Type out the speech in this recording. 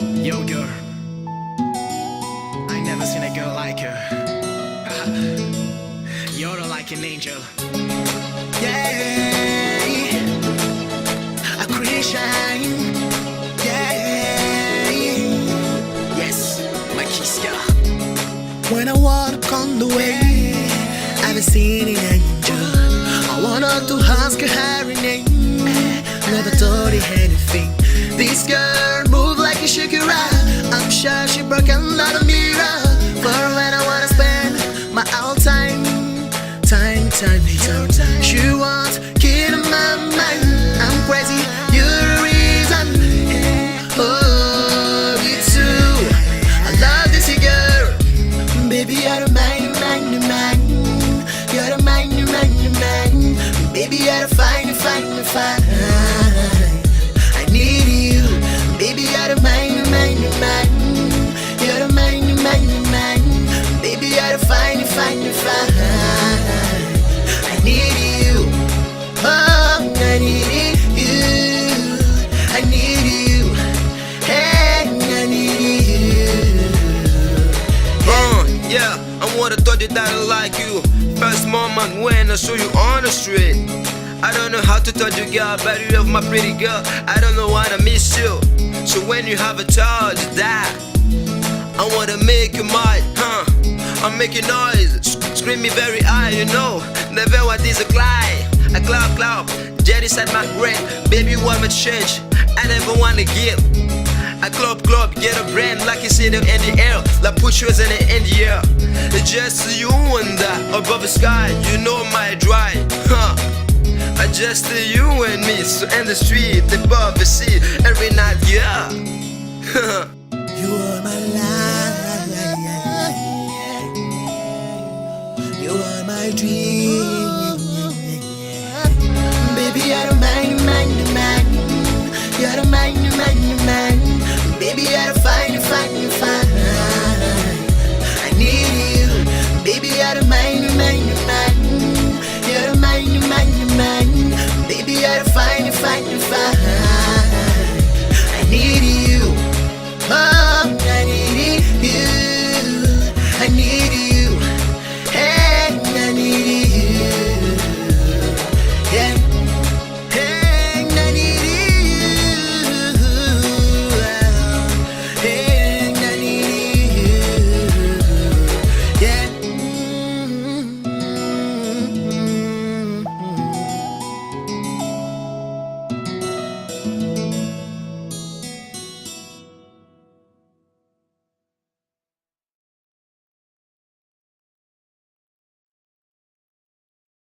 Yo, girl, I ain't never seen a girl like her. You're like an angel. Yeah, a creation. Yeah, yes, Makiscart. When I walk on the way, I've seen an angel. I wanted to ask her name, never told her anything. This girl moved like a Shakira. I'm sure she broke another mirror. For when I wanna spend my all time. She wants kid in my mind. I'm crazy, you're the reason. Oh, me too. I love this girl. Baby, you're the mine. You're the mine. Baby, you're the fine. I need you. Baby, you're the mine. You're the mine. Baby, you're the fine. I need you. Oh, I need you. I need you. Hey, I need you. Yeah, I wanna told you that I like you. First moment when I saw you on the street. I don't know how to tell you, girl, but you love my pretty girl. I don't know why I miss you. So when you have a child, you die. I wanna make you mine, huh? I'm making noise, scream me very high, you know. Never want this a climb. A cloud, jet inside my brain. Baby, you want me to change, I never wanna give. A club, get a brand like you see them in the air. Like put yours in the air. It's just you and I, above the sky, you know my drive, huh? I just you and me, so in the street, above the sea, every night, yeah. You are my life. You are my dream. Baby, you're the mine. You're the mine. Baby, you're the